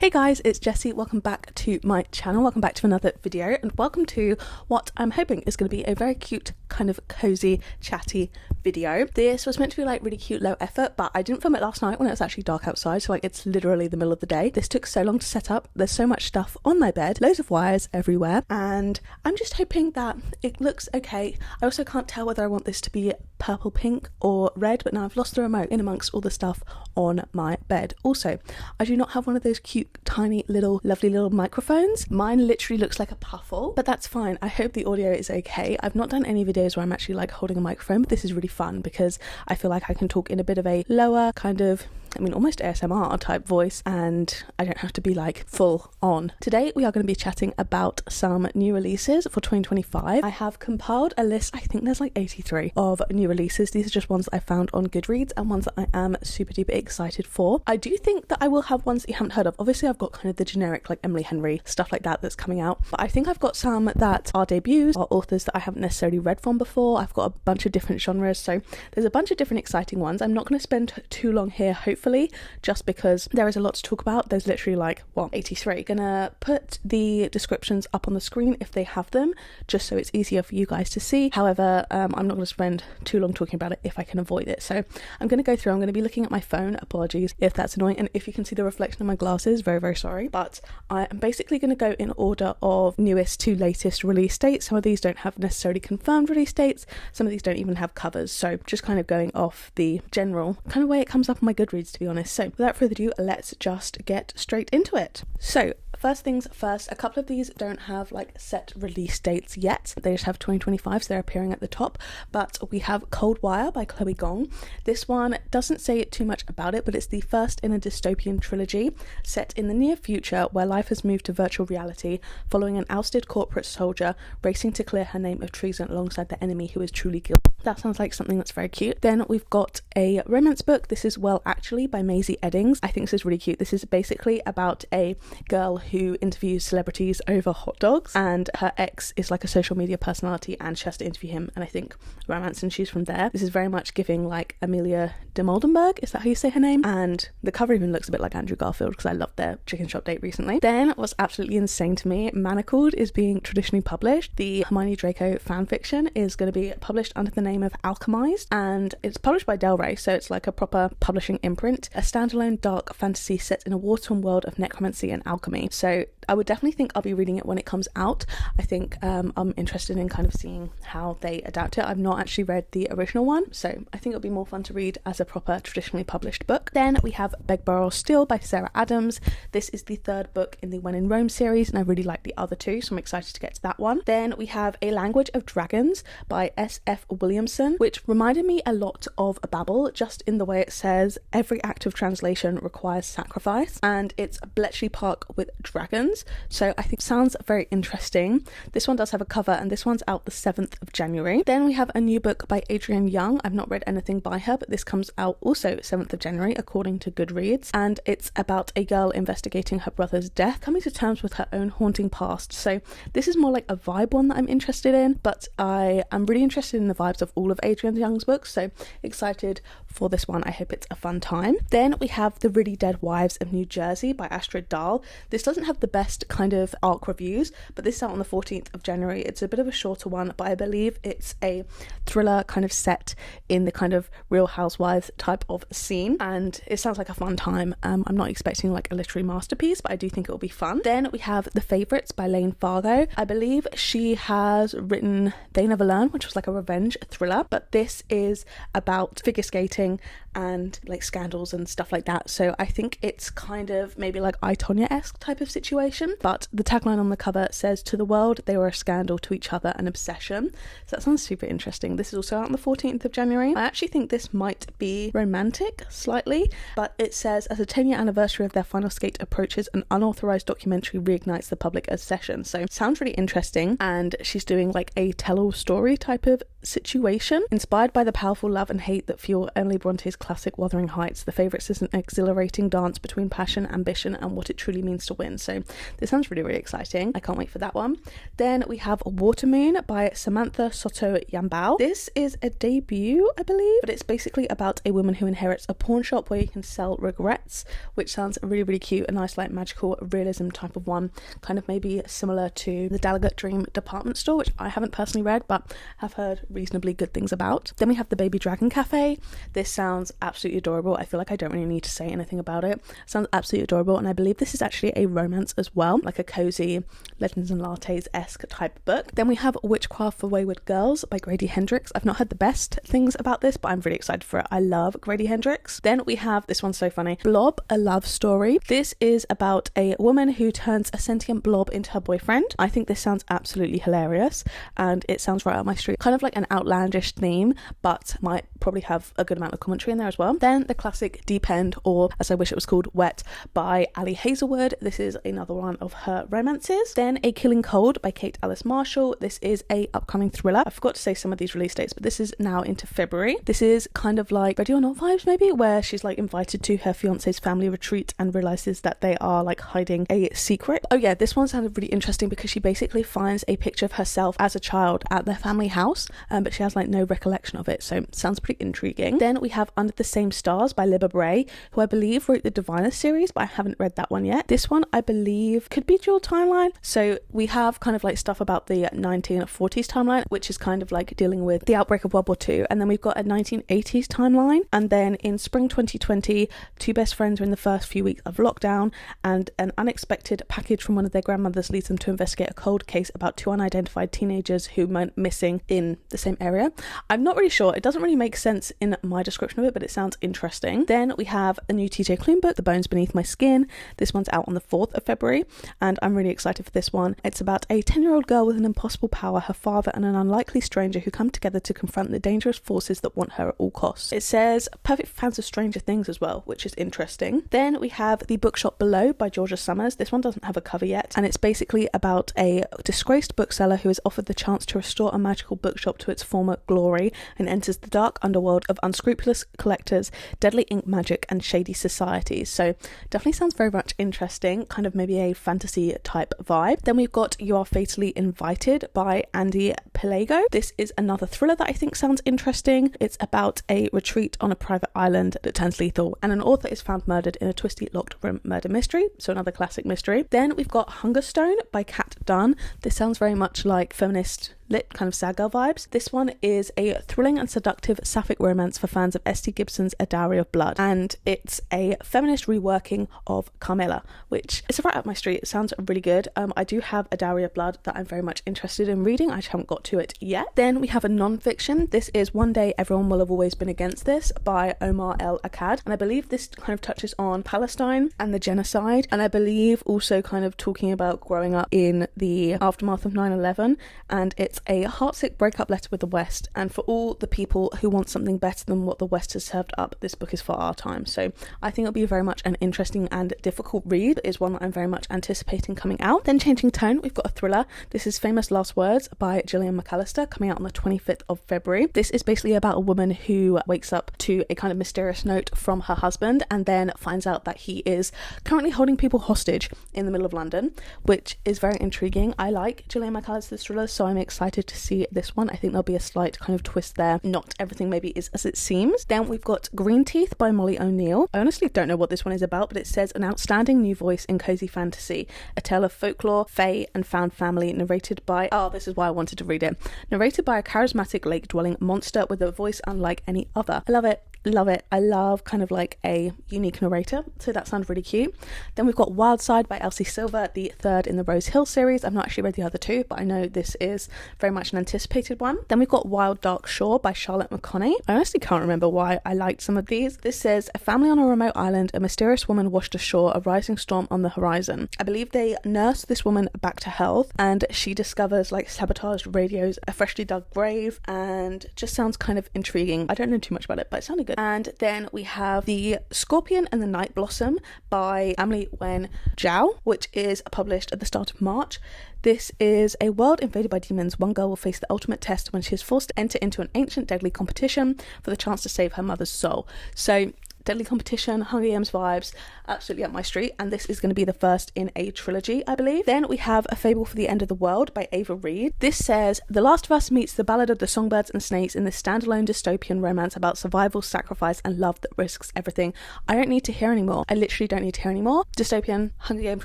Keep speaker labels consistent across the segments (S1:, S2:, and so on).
S1: Hey guys, it's Jessie. Welcome back to my channel. Welcome back to another video and welcome to what I'm hoping is going to be a very cute, kind of cozy, chatty video. This was meant to be like really cute, low effort, but I didn't film it last night when it was actually dark outside, so like it's literally the middle of the day. This took so long to set up. There's so much stuff on my bed, loads of wires everywhere, and I'm just hoping that it looks okay. I also can't tell whether I want this to be purple, pink or red, but now I've lost the remote in amongst all the stuff on my bed. Also, I do not have one of those cute tiny little lovely little microphones. Mine literally looks like a puffle, but that's fine. I hope the audio is okay. I've not done any videos where I'm actually like holding a microphone, but this is really fun because I feel like I can talk in a bit of a lower kind of, almost ASMR type voice, and I don't have to be like full on. Today we are going to be chatting about some new releases for 2025. I have compiled a list, I think there's like 83 of new releases. These are just ones that I found on Goodreads and ones that I am super duper excited for. I do think that I will have ones that you haven't heard of. Obviously I've got kind of the generic like Emily Henry stuff like that that's coming out, but I think I've got some that are debuts, are authors that I haven't necessarily read from before. I've got a bunch of different genres, so there's a bunch of different exciting ones. I'm not going to spend too long here, hopefully, just because there is a lot to talk about. There's literally like 83. Gonna put the descriptions up on the screen if they have them, just so it's easier for you guys to see. However, I'm not going to spend too long talking about it if I can avoid it. So I'm going to go through. I'm going to be looking at my phone. Apologies if that's annoying, and if you can see the reflection of my glasses, very very sorry. But I am basically going to go in order of newest to latest release dates. Some of these don't have necessarily confirmed release dates. Some of these don't even have covers. So just kind of going off the general kind of way it comes up on my Goodreads, to be honest. So without further ado, let's just get straight into it. So first things first, a couple of these don't have like set release dates yet. They just have 2025, so they're appearing at the top. But we have Cold Wire by Chloe Gong. This one doesn't say too much about it, but it's the first in a dystopian trilogy set in the near future where life has moved to virtual reality following an ousted corporate soldier racing to clear her name of treason alongside the enemy who is truly guilty. That sounds like something that's very cute. Then we've got a romance book. This is Well Actually by Maisie Eddings. I think this is really cute. This is basically about a girl who interviews celebrities over hot dogs, and her ex is like a social media personality and she has to interview him, and I think romance ensues from there. This is very much giving like Amelia de Moldenberg, is that how you say her name? And the cover even looks a bit like Andrew Garfield because I loved their chicken shop date recently. Then what's absolutely insane to me, Manacled is being traditionally published. The Hermione Draco fanfiction is going to be published under the name of Alchemized, and it's published by Del Rey, so it's like a proper publishing imprint. A standalone dark fantasy set in a war-torn world of necromancy and alchemy. So I would definitely think I'll be reading it when it comes out. I think I'm interested in kind of seeing how they adapt it. I've not actually read the original one, so I think it'll be more fun to read as a proper traditionally published book. Then we have Babble Steel by Sarah Adams. This is the third book in the When in Rome series, and I really like the other two, so I'm excited to get to that one. Then we have A Language of Dragons by S.F. Williamson, which reminded me a lot of Babble, just in the way it says every act of translation requires sacrifice, and it's Bletchley Park with dragons, so I think sounds very interesting. This one does have a cover, and this one's out the 7th of January. Then we have a new book by Adrienne Young. I've not read anything by her, but this comes out also 7th of January according to Goodreads, and it's about a girl investigating her brother's death, coming to terms with her own haunting past. So this is more like a vibe one that I'm interested in, but I am really interested in the vibes of all of Adrienne Young's books, so excited for this one. I hope it's a fun time. Then we have The Really Dead Wives of New Jersey by Astrid Dahl. This doesn't have the best kind of arc reviews, but this is out on the 14th of January. It's a bit of a shorter one, but I believe it's a thriller kind of set in the kind of Real Housewives type of scene, and it sounds like a fun time. I'm not expecting like a literary masterpiece, but I do think it will be fun. Then we have The Favourites by Lane Fargo. I believe she has written They Never Learn, which was like a revenge thriller, but this is about figure skating and like scandals and stuff like that, so I think it's kind of maybe like I, Tonya-esque type of situation. But the tagline on the cover says, "To the world they were a scandal, to each other an obsession." So that sounds super interesting. This is also out on the 14th of January. I actually think this might be romantic slightly, but it says, as a 10-year anniversary of their final skate approaches, an unauthorized documentary reignites the public obsession. So sounds really interesting, and she's doing like a tell-all story type of situation. Inspired by the powerful love and hate that fuel Emily Bronte's classic Wuthering Heights, The Favourites is an exhilarating dance between passion, ambition, and what it truly means to win. So this sounds really, really exciting. I can't wait for that one. Then we have Watermoon by Samantha Soto Yambao. This is a debut, I believe, but it's basically about a woman who inherits a pawn shop where you can sell regrets, which sounds really, really cute. A nice like magical realism type of one, kind of maybe similar to the Delegate Dream department store, which I haven't personally read but have heard reasonably good things about. Then we have the Baby Dragon Cafe. This sounds absolutely adorable. I feel like I don't really need to say anything about it. Sounds absolutely adorable, and I believe this is actually a romance as well, like a cozy Legends and Lattes-esque type book. Then we have Witchcraft for Wayward Girls by Grady Hendrix. I've not heard the best things about this, but I'm really excited for it. I love Grady Hendrix. Then we have, this one's so funny, Blob, a love story. This is about a woman who turns a sentient blob into her boyfriend. I think this sounds absolutely hilarious, and it sounds right up my street. Kind of like an outlandish theme, but might probably have a good amount of commentary in there as well. Then the classic Deep End, or as I wish it was called, Wet by Ali Hazelwood. This is another one of her romances. Then A Killing Cold by Kate Alice Marshall. This is a upcoming thriller. I forgot to say some of these release dates, but this is now into February. This is kind of like Ready or Not vibes maybe, where she's like invited to her fiance's family retreat and realizes that they are like hiding a secret. Oh yeah, this one sounded really interesting because she basically finds a picture of herself as a child at their family house, but she has like no recollection of it, so sounds pretty intriguing. Then we have Under the Same Stars by Libba Bray, who I believe wrote the Divinus series, but I haven't read that one yet. This one I believe could be dual timeline. So we have kind of like stuff about the 1940s timeline, which is kind of like dealing with the outbreak of World War II, and then we've got a 1980s timeline, and then in spring 2020 two best friends are in the first few weeks of lockdown, and an unexpected package from one of their grandmothers leads them to investigate a cold case about two unidentified teenagers who went missing in the same area. I'm not really sure, it doesn't really make sense in my description of it, but it sounds interesting. Then we have a new TJ Klune book, The Bones Beneath My Skin. This one's out on the 4th of February, and I'm really excited for this one. It's about a 10-year-old girl with an impossible power, her father, and an unlikely stranger who come together to confront the dangerous forces that want her at all costs. It says perfect for fans of Stranger Things as well, which is interesting. Then we have The Bookshop Below by Georgia Summers. This one doesn't have a cover yet, and it's basically about a disgraced bookseller who is offered the chance to restore a magical bookshop to its former glory and enters the dark underworld of unscrupulous collectors, deadly ink magic, and shady societies. So definitely sounds very much interesting, kind of maybe a fantasy type vibe. Then we've got You Are Fatally Invited by Andy Pelago. This is another thriller that I think sounds interesting. It's about a retreat on a private island that turns lethal, and an author is found murdered in a twisty locked room murder mystery, so another classic mystery. Then we've got Hungerstone by Kat Dunn. This sounds very much like feminist lit kind of sad girl vibes. This one is a thrilling and seductive sapphic romance for fans of S.T. Gibson's A Dowry of Blood, and it's a feminist reworking of Carmilla, which is right up my street. It sounds really good. I do have A Dowry of Blood that I'm very much interested in reading. I just haven't got to it yet. Then we have a non-fiction. This is One Day Everyone Will Have Always Been Against This by Omar El Akkad, and I believe this kind of touches on Palestine and the genocide, and I believe also kind of talking about growing up in the aftermath of 9/11, and it's a heartsick breakup letter with the West, and for all the people who want something better than what the West has served up, this book is for our time. So I think it'll be very much an interesting and difficult read. It is one that I'm very much anticipating coming out. Then changing tone, we've got a thriller. This is Famous Last Words by Gillian McAllister, coming out on the 25th of February. This is basically about a woman who wakes up to a kind of mysterious note from her husband, and then finds out that he is currently holding people hostage in the middle of London, which is very intriguing. I like Gillian McAllister's thrillers, so I'm excited to see this one. I think there'll be a slight kind of twist there. Not everything maybe is as it seems. Then we've got Green Teeth by Molly O'Neill. I honestly don't know what this one is about, but it says an outstanding new voice in cozy fantasy, a tale of folklore, fae, and found family, narrated by, this is why I wanted to read it, narrated by a charismatic lake-dwelling monster with a voice unlike any other. I love it. Love it. I love kind of like a unique narrator, so that sounds really cute. Then we've got Wild Side by Elsie Silver, the third in the Rose Hill series. I've not actually read the other two, but I know this is very much an anticipated one. Then we've got Wild Dark Shore by Charlotte McConney. I honestly can't remember why I liked some of these. This says, a family on a remote island, a mysterious woman washed ashore, a rising storm on the horizon. I believe they nurse this woman back to health, and she discovers like sabotaged radios, a freshly dug grave, and just sounds kind of intriguing. I don't know too much about it, but it sounded good. good. And then we have The Scorpion and the Night Blossom by Emily Wen Zhao, which is published at the start of March. This is a world invaded by demons. One girl will face the ultimate test when she is forced to enter into an ancient deadly competition for the chance to save her mother's soul. So deadly competition, Hunger Games vibes, absolutely up my street, and this is going to be the first in a trilogy, I believe. Then we have A Fable for the End of the World by Ava Reid. This says, The Last of Us meets The Ballad of the Songbirds and Snakes in this standalone dystopian romance about survival, sacrifice, and love that risks everything. I don't need to hear anymore. I literally don't need to hear anymore. Dystopian, Hunger Games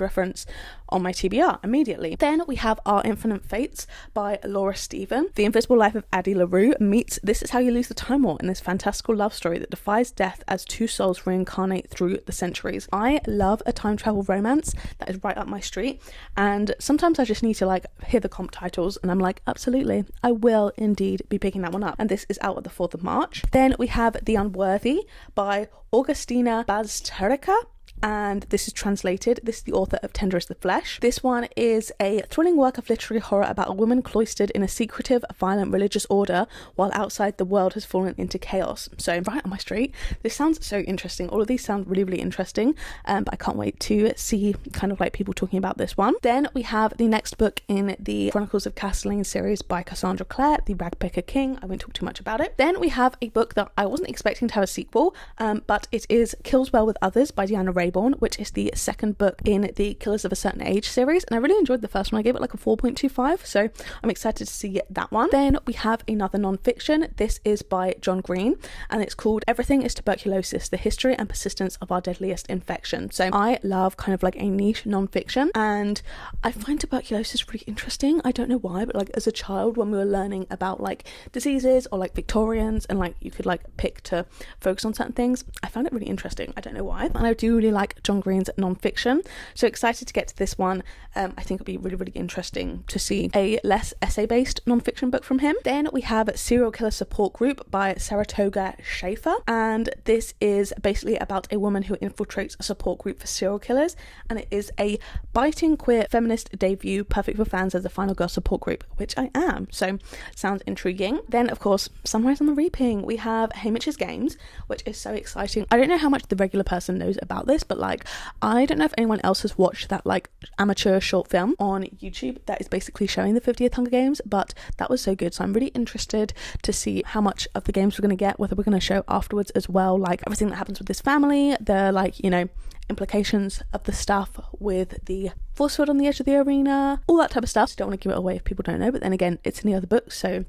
S1: reference on my TBR immediately. Then we have Our Infinite Fates by Laura Stephen. The Invisible Life of Addie LaRue meets This Is How You Lose the Time War in this fantastical love story that defies death as two souls reincarnate through the centuries. I love a time travel romance. That is right up my street, and sometimes I just need to like hear the comp titles and I'm like, absolutely, I will indeed be picking that one up, and this is out at the 4th of March. Then we have The Unworthy by Augustina Bazterrica, and this is translated. This is the author of Tender is the Flesh. This one is a thrilling work of literary horror about a woman cloistered in a secretive, violent religious order while outside the world has fallen into chaos. So right on my street. This sounds so interesting. All of these sound really, really interesting, but I can't wait to see kind of like people talking about this one. Then we have the next book in the Chronicles of Castellane series by Cassandra Clare, The Ragpicker King. I won't talk too much about it. Then we have a book that I wasn't expecting to have a sequel, but it is Kills Well with Others by Deanna Rayborn, which is the second book in the Killers of a Certain Age series, and I really enjoyed the first one. I gave it like a 4.25, so I'm excited to see that one. Then we have another non-fiction. This is by John Green, and it's called Everything is Tuberculosis, The History and Persistence of Our Deadliest Infection. So I love kind of like a niche non-fiction, and I find tuberculosis really interesting. I don't know why, but like as a child when we were learning about like diseases or like Victorians and like you could like pick to focus on certain things, I found it really interesting. I don't know why, and I do really like John Green's non-fiction, so excited to get to this one. I think it'll be really, really interesting to see a less essay-based non-fiction book from him. Then we have Serial Killer Support Group by Saratoga Schaefer, and this is basically about a woman who infiltrates a support group for serial killers, and it is a biting queer feminist debut, perfect for fans of the Final Girl support group, which I am, so sounds intriguing. Then of course, Sunrise on the Reaping, we have Haymitch's Games, which is so exciting. I don't know how much the regular person knows about this, but like I don't know if anyone else has watched that like amateur short film on YouTube that is basically showing the 50th Hunger Games, but that was so good, so I'm really interested to see how much of the games we're going to get, whether we're going to show afterwards as well, like everything that happens with this family, the like, you know, implications of the stuff with the force field on the edge of the arena, all that type of stuff. So don't want to give it away if people don't know, but then again, it's in the other books, so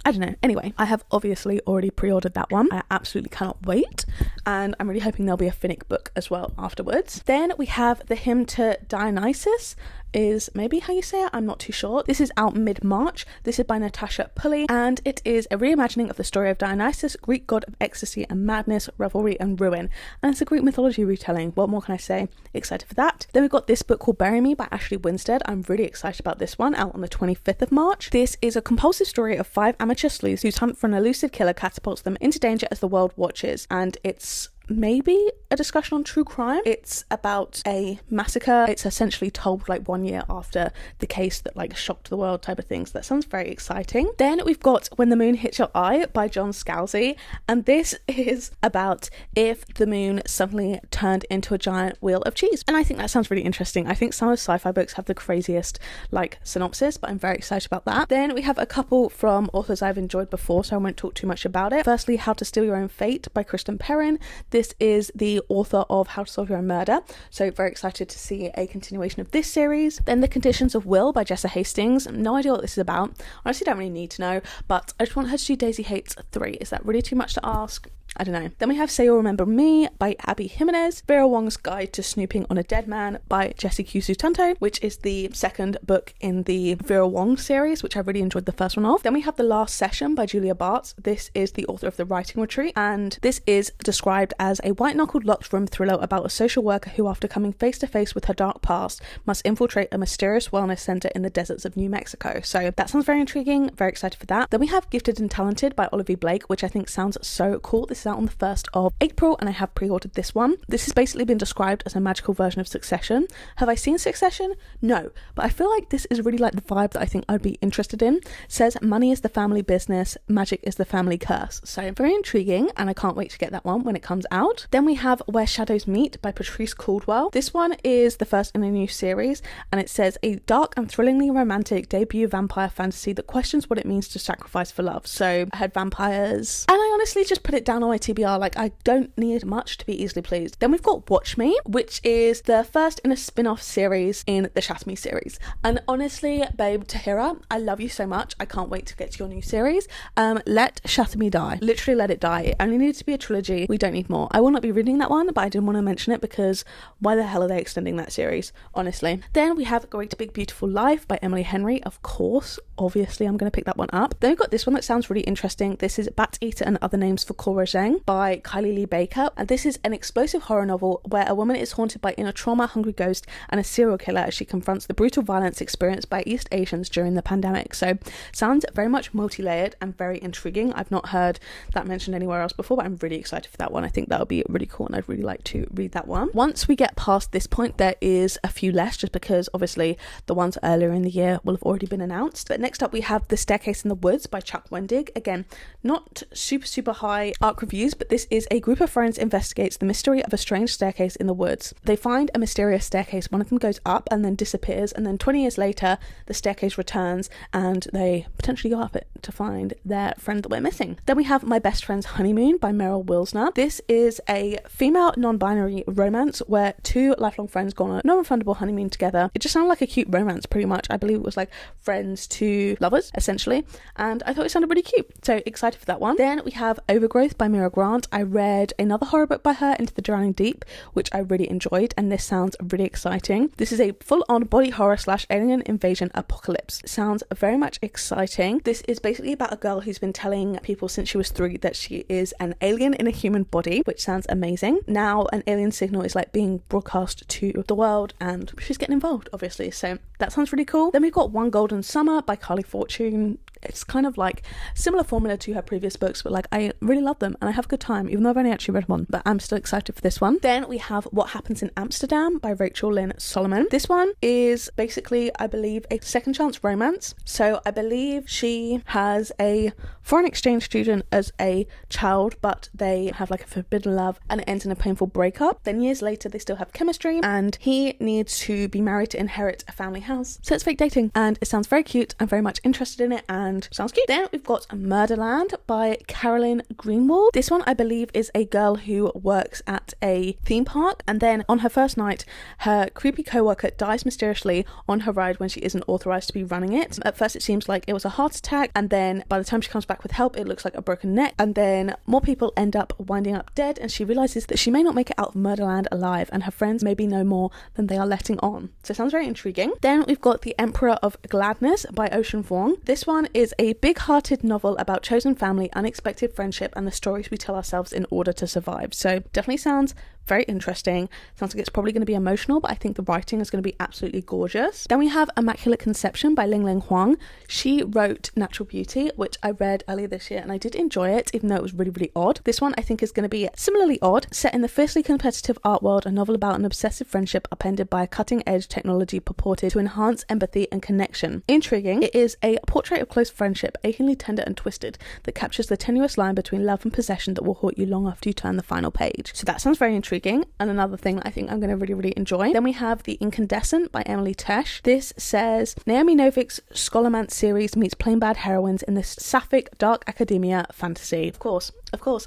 S1: I don't know. Anyway, I have obviously already pre-ordered that one. I absolutely cannot wait, and I'm really hoping there'll be a Finnick book as well afterwards. Then we have The Hymn to Dionysus, is maybe how you say it, I'm not too sure. This is out mid-March. This is by Natasha Pulley, and it is a reimagining of the story of Dionysus, Greek god of ecstasy and madness, revelry and ruin, and it's a Greek mythology retelling. What more can I say? Excited for that. Then we've got this book called Bury Me by Ashley Winstead. I'm really excited about this one, out on the 25th of March. This is a compulsive story of 5 amateur sleuths whose hunt for an elusive killer catapults them into danger as the world watches, and it's maybe a discussion on true crime. It's about a massacre. It's essentially told like 1 year after the case that like shocked the world type of thing, so that sounds very exciting. Then we've got When the Moon Hits Your Eye by John Scalzi, and this is about if the moon suddenly turned into a giant wheel of cheese, and I think that sounds really interesting. I think some of sci-fi books have the craziest like synopsis, but I'm very excited about that. Then we have a couple from authors I've enjoyed before, so I won't talk too much about it. Firstly, How to Steal Your Own Fate by Kristen Perrin. This is the author of How to Solve Your Own Murder, so very excited to see a continuation of this series. Then The Conditions of Will by Jessa Hastings. No idea what this is about. Honestly, don't really need to know, but I just want her to do Daisy Hates 3. Is that really too much to ask? I don't know. Then we have Say You'll Remember Me by Abby Jimenez, Vera Wong's Guide to Snooping on a Dead Man by Jessie Kusu-Tanto, which is the second book in the Vera Wong series, which I really enjoyed the first one of. Then we have The Last Session by Julia Bartz. This is the author of The Writing Retreat, and this is described as a white-knuckled locked room thriller about a social worker who, after coming face to face with her dark past, must infiltrate a mysterious wellness center in the deserts of New Mexico. So that sounds very intriguing, very excited for that. Then we have Gifted and Talented by Olivia Blake, which I think sounds so cool. This is out on the 1st of April, and I have pre-ordered this one. This has basically been described as a magical version of Succession. Have I seen Succession? No, but I feel like this is really like the vibe that I think I'd be interested in. It says money is the family business, magic is the family curse. So very intriguing, and I can't wait to get that one when it comes out. Then we have Where Shadows Meet by Patrice Caldwell. This one is the first in a new series, and it says a dark and thrillingly romantic debut vampire fantasy that questions what it means to sacrifice for love. So I had vampires, and I honestly just put it down on my TBR. Like, I don't need much to be easily pleased. Then we've got Watch Me, which is the first in a spin-off series in the Shatter Me series. And honestly, babe, Tahira, I love you so much. I can't wait to get to your new series. Let Shatter Me die. Literally let it die. It only needs to be a trilogy. We don't need more. I will not be reading that one, but I didn't want to mention it because why the hell are they extending that series? Honestly. Then we have Great Big Beautiful Life by Emily Henry. Of course, obviously, I'm going to pick that one up. Then we've got this one that sounds really interesting. This is Bat Eater and Other Names for Cora Zheng by Kylie Lee Baker. And this is an explosive horror novel where a woman is haunted by inner trauma, hungry ghost, and a serial killer as she confronts the brutal violence experienced by East Asians during the pandemic. So sounds very much multi-layered and very intriguing. I've not heard that mentioned anywhere else before, but I'm really excited for that one. I think that'll be really cool, and I'd really like to read that one. Once we get past this point, there is a few less, just because obviously the ones earlier in the year will have already been announced. But next up we have The Staircase in the Woods by Chuck Wendig. Again, not super high ARC reviews, but this is a group of friends investigates the mystery of a strange staircase in the woods. They find a mysterious staircase. One of them goes up and then disappears, and then 20 years later the staircase returns and they potentially go up it to find their friend that we're missing. Then we have My Best Friend's Honeymoon by Meryl Wilsner. This is a female non-binary romance where two lifelong friends go on a non-refundable honeymoon together. It just sounded like a cute romance pretty much. I believe it was like friends to lovers essentially, and I thought it sounded really cute, so excited for that one. Then we have Overgrowth by Mira Grant. I read another horror book by her, Into the Drowning Deep, which I really enjoyed, and this sounds really exciting. This is a full-on body horror / alien invasion apocalypse. Sounds very much exciting. This is basically about a girl who's been telling people since she was 3 that she is an alien in a human body, which sounds amazing. Now an alien signal is like being broadcast to the world and she's getting involved, obviously, so that sounds really cool. Then we've got One Golden Summer by Carly Fortune. It's kind of like similar formula to her previous books, but like I really love them and I have a good time, even though I've only actually read one, but I'm still excited for this one. Then we have What Happens in Amsterdam by Rachel Lynn Solomon. This one is basically, I believe, a second chance romance. So I believe she has a foreign exchange student as a child, but they have like a forbidden love and it ends in a painful breakup. Then years later they still have chemistry and he needs to be married to inherit a family house. So it's fake dating and it sounds very cute. I'm very much interested in it and sounds cute. Then we've got Murderland by Carolyn Greenwald. This one I believe is a girl who works at a theme park, and then on her first night her creepy co-worker dies mysteriously on her ride when she isn't authorized to be running it. At first it seems like it was a heart attack, and then by the time she comes back with help it looks like a broken neck, and then more people end up winding up dead, and she realizes that she may not make it out of Murderland alive, and her friends maybe know more than they are letting on. So it sounds very intriguing. Then we've got The Emperor of Gladness by Ocean Vuong. This one is a big-hearted novel about chosen family, unexpected friendship, and the stories we tell ourselves in order to survive. So definitely sounds very interesting. Sounds like it's probably going to be emotional, but I think the writing is going to be absolutely gorgeous. Then we have Immaculate Conception by Ling Ling Huang. She wrote Natural Beauty, which I read earlier this year and I did enjoy it, even though it was really odd. This one I think is going to be similarly odd. Set in the fiercely competitive art world, a novel about an obsessive friendship upended by a cutting-edge technology purported to enhance empathy and connection. Intriguing, it is a portrait of close friendship, achingly tender and twisted, that captures the tenuous line between love and possession that will haunt you long after you turn the final page. So that sounds very intriguing, and another thing that I think I'm going to really enjoy. Then we have The Incandescent by Emily Tesh. This says Naomi Novik's Scholomance series meets plain bad heroines in this sapphic dark academia fantasy. Of course,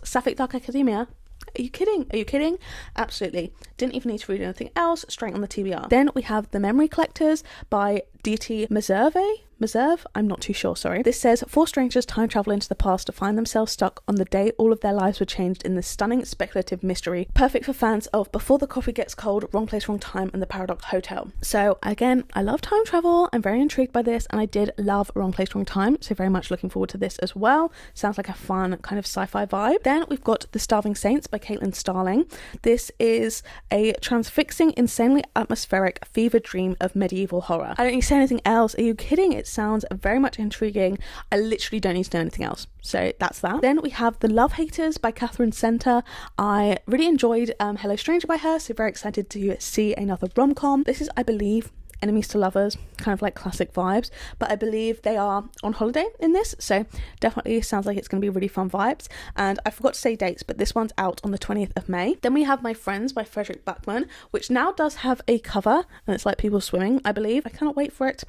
S1: sapphic dark academia. Are you kidding? Absolutely. Didn't even need to read anything else, straight on the TBR. Then we have The Memory Collectors by D.T. Meserve? I'm not too sure, sorry. This says 4 strangers time travel into the past to find themselves stuck on the day all of their lives were changed in this stunning speculative mystery. Perfect for fans of Before the Coffee Gets Cold, Wrong Place, Wrong Time, and The Paradox Hotel. So again, I love time travel. I'm very intrigued by this, and I did love Wrong Place, Wrong Time, so very much looking forward to this as well. Sounds like a fun kind of sci-fi vibe. Then we've got The Starving Saints by Caitlin Starling. This is a transfixing, insanely atmospheric fever dream of medieval horror. I don't need to say anything else. Are you kidding? It sounds very much intriguing. I literally don't need to know anything else. So that's that. Then we have The Love Haters by Catherine Center. I really enjoyed Hello Stranger by her, so very excited to see another rom-com. This is, I believe, enemies to lovers, kind of like classic vibes, but I believe they are on holiday in this, so definitely sounds like it's going to be really fun vibes. And I forgot to say dates, but this one's out on the 20th of May. Then we have My Friends by Frederick Backman, which now does have a cover, and it's like people swimming, I believe. I cannot wait for it,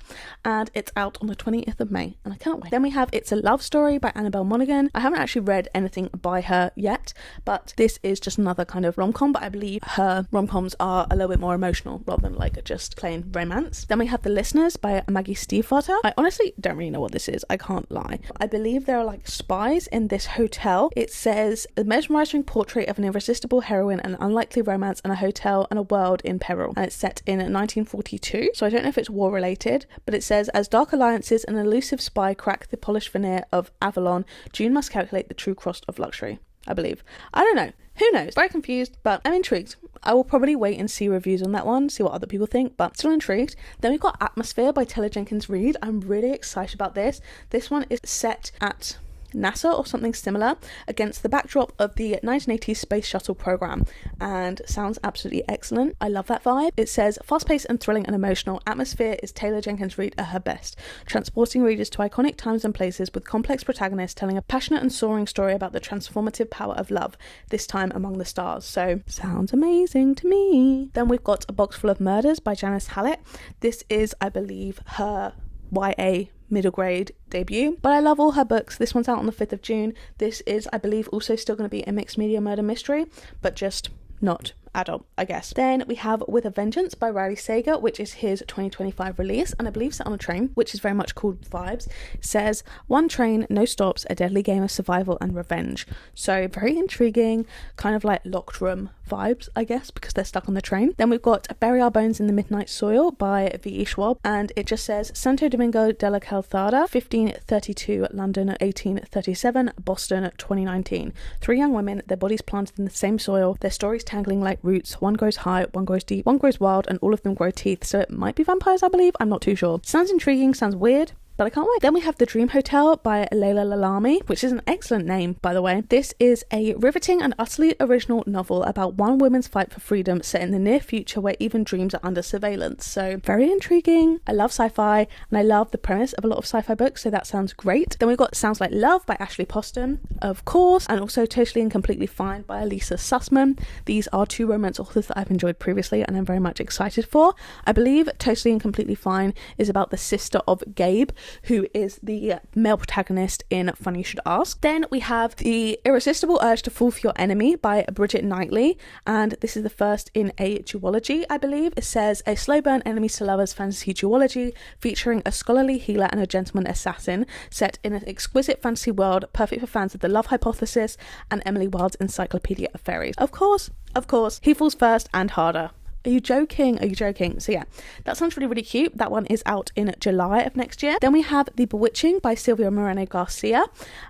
S1: and it's out on the 20th of May, and I cannot wait. Then we have It's a Love Story by Annabelle Monaghan. I haven't actually read anything by her yet, but this is just another kind of rom-com, but I believe her rom-coms are a little bit more emotional rather than like just plain romance. Then we have The Listeners by Maggie Stiefvater. I honestly don't really know what this is, I can't lie. I believe there are like spies in this hotel. It says a mesmerizing portrait of an irresistible heroine, an unlikely romance, and a hotel and a world in peril. And it's set in 1942, so I don't know if it's war related, but it says as dark alliances and an elusive spy crack the polished veneer of Avalon, June must calculate the true cost of luxury, I believe. I don't know. Who knows? Very confused, but I'm intrigued. I will probably wait and see reviews on that one, see what other people think, but still intrigued. Then we've got Atmosphere by Taylor Jenkins Reid. I'm really excited about this. This one is set at NASA or something similar against the backdrop of the 1980s space shuttle program, and sounds absolutely excellent. I love that vibe. It says fast-paced and thrilling and emotional, Atmosphere is Taylor Jenkins Reid at her best, transporting readers to iconic times and places with complex protagonists telling a passionate and soaring story about the transformative power of love, this time among the stars. So sounds amazing to me. Then we've got A Box Full of Murders by Janice Hallett. This is, I believe, her YA middle grade debut, but I love all her books. This one's out on the 5th of June. This is, I believe, also still going to be a mixed media murder mystery, but just not adult, I guess. Then we have With a Vengeance by Riley Sager, which is his 2025 release, and I believe set on a train, which is very much called vibes. It says one train, no stops, a deadly game of survival and revenge. So very intriguing, kind of like Locked Room vibes, I guess, because they're stuck on the train. Then we've got Bury Our Bones in the Midnight Soil by V.E. Schwab, and it just says Santo Domingo de la Calzada, 1532, London 1837, Boston 2019. 3 young women, their bodies planted in the same soil, their stories tangling like roots. One grows high, one grows deep, one grows wild, and all of them grow teeth. So it might be vampires, I believe. I'm not too sure. Sounds intriguing, sounds weird, but I can't wait. Then we have The Dream Hotel by Leila Lalami, which is an excellent name, by the way. This is a riveting and utterly original novel about one woman's fight for freedom set in the near future where even dreams are under surveillance. So very intriguing. I love sci-fi, and I love the premise of a lot of sci-fi books, so that sounds great. Then we've got Sounds Like Love by Ashley Poston, of course, and also Totally and Completely Fine by Elisa Sussman. These are 2 romance authors that I've enjoyed previously and I'm very much excited for. I believe Totally and Completely Fine is about the sister of Gabe, who is the male protagonist in Funny You Should Ask. Then we have The Irresistible Urge to Fall for Your Enemy by Bridget Knightley, and this is the first in a duology, I believe. It says a slow burn enemies to lovers fantasy duology featuring a scholarly healer and a gentleman assassin set in an exquisite fantasy world perfect for fans of The Love Hypothesis and Emily Wilde's Encyclopedia of Fairies. Of course, he falls first and harder. Are you joking? Are you joking? So yeah, that sounds really, really cute. That one is out in July of next year. Then we have The Bewitching by Silvia Moreno Garcia.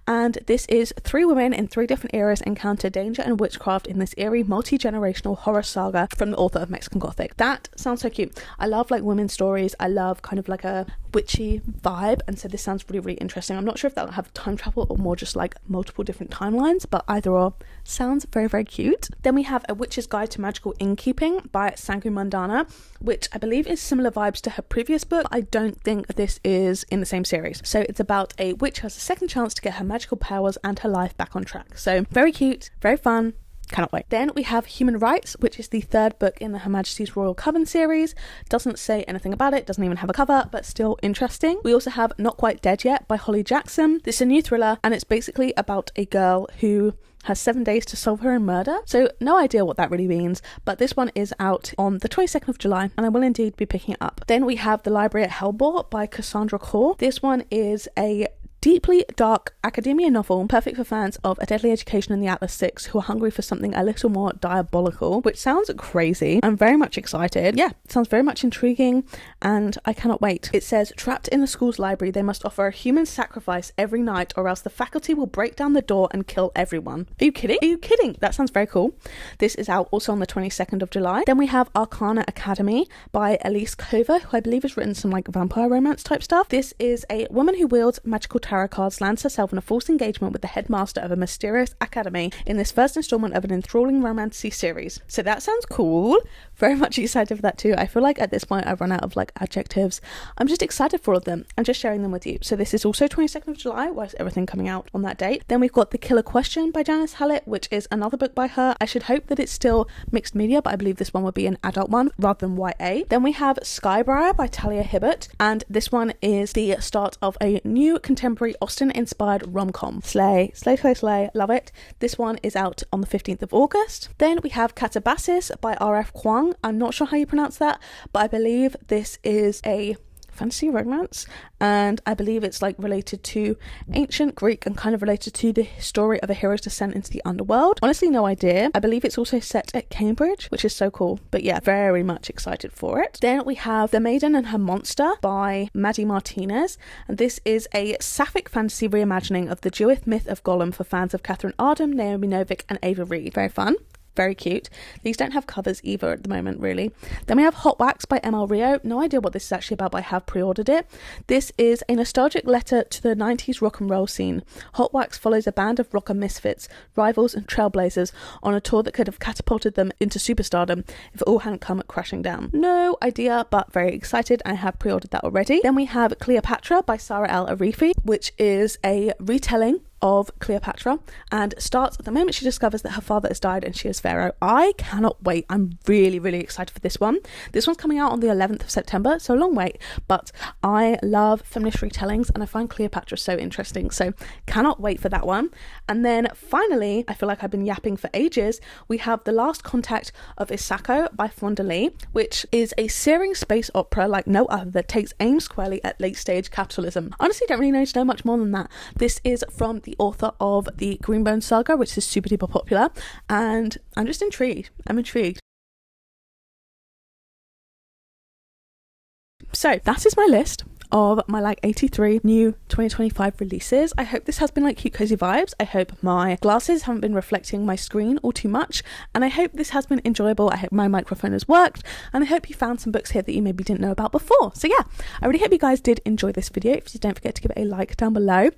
S1: And this is 3 women in 3 different eras encounter danger and witchcraft in this eerie, multi-generational horror saga from the author of Mexican Gothic. That sounds so cute. I love like women's stories. I love kind of like a witchy vibe. And so this sounds really, really interesting. I'm not sure if that'll have time travel or more just like multiple different timelines, but either or sounds very, very cute. Then we have A Witch's Guide to Magical Innkeeping by Sangu Mandana, which I believe is similar vibes to her previous book. I don't think this is in the same series. So it's about a witch who has a second chance to get her magical powers and her life back on track. So very cute, very fun. Cannot wait. Then we have Human Rights, which is the 3rd book in the Her Majesty's Royal Coven series. Doesn't say anything about it, doesn't even have a cover, but still interesting. We also have Not Quite Dead Yet by Holly Jackson. This is a new thriller, and it's basically about a girl who has 7 days to solve her own murder. So no idea what that really means, but this one is out on the 22nd of July, and I will indeed be picking it up. Then we have The Library at Hellbo by Cassandra Core. This one is a deeply dark academia novel, perfect for fans of A Deadly Education in the Atlas Six who are hungry for something a little more diabolical, which sounds crazy. I'm very much excited. Yeah, it sounds very much intriguing and I cannot wait. It says, trapped in the school's library, they must offer a human sacrifice every night or else the faculty will break down the door and kill everyone. Are you kidding? Are you kidding? That sounds very cool. This is out also on the 22nd of July. Then we have Arana Academy by Elise Cover, who I believe has written some like vampire romance type stuff. This is a woman who wields magical tarot cards lands herself in a false engagement with the headmaster of a mysterious academy in this first installment of an enthralling romancy series. So that sounds cool. Very much excited for that too. I feel like at this point I've run out of like adjectives. I'm just excited for all of them. I'm just sharing them with you. So this is also 22nd of July. Why is everything coming out on that date? Then we've got The Killer Question by Janice Hallett, which is another book by her. I should hope that it's still mixed media, but I believe this one would be an adult one rather than YA. Then we have Skybriar by Talia Hibbert, and this one is the start of a new contemporary Austen-inspired rom-com. Slay, slay, slay, slay. Love it. This one is out on the 15th of August. Then we have Catabasis by R.F. Kwang. I'm not sure how you pronounce that, but I believe this is a fantasy romance, and I believe it's like related to ancient Greek and kind of related to the story of a hero's descent into the underworld. Honestly, no idea. I believe it's also set at Cambridge, which is so cool. But yeah, very much excited for it. Then we have The Maiden and Her Monster by Maddie Martinez, and this is a sapphic fantasy reimagining of the Jewish myth of Gollum for fans of Catherine Ardern, Naomi Novik and Ava Reid. Very fun. Very cute. These don't have covers either at the moment, really. Then we have Hot Wax by ML Rio. No idea what this is actually about, but I have pre-ordered it. This is a nostalgic letter to the 90s rock and roll scene. Hot Wax follows a band of rocker misfits, rivals and trailblazers on a tour that could have catapulted them into superstardom if it all hadn't come crashing down. No idea, but very excited. I have pre-ordered that already. Then we have Cleopatra by Sarah El Arifi, which is a retelling of Cleopatra and starts at the moment she discovers that her father has died and she is pharaoh. I cannot wait. I'm really excited for this one. This one's coming out on the 11th of September, so a long wait, but I love feminist retellings and I find Cleopatra so interesting, so cannot wait for that one. And then finally, I feel like I've been yapping for ages, we have The Last Contact of Isako by Fonda Lee, which is a searing space opera like no other that takes aim squarely at late stage capitalism. Honestly, don't really need to know much more than that. This is from the author of the Greenbone Saga, which is super duper popular, and I'm just intrigued. I'm intrigued. So that is my list of my like 83 new 2025 releases. I hope this has been like cute cozy vibes. I hope my glasses haven't been reflecting my screen all too much, and I hope this has been enjoyable. I hope my microphone has worked, and I hope you found some books here that you maybe didn't know about before. So yeah, I really hope you guys did enjoy this video. If you don't forget to give it a like down below,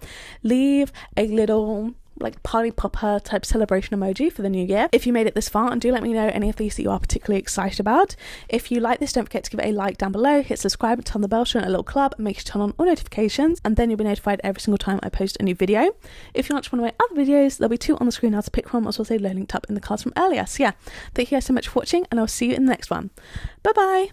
S1: leave a little like party popper type celebration emoji for the new year if you made it this far, and do let me know any of these that you are particularly excited about. If you like this, don't forget to give it a like down below, hit subscribe, turn the bell, join a little club, and make sure to turn on all notifications, and then you'll be notified every single time I post a new video. If you watch one of my other videos, there'll be two on the screen now to pick from, as well as a linked up in the cards from earlier. So yeah, thank you guys so much for watching, and I'll see you in the next one. Bye bye.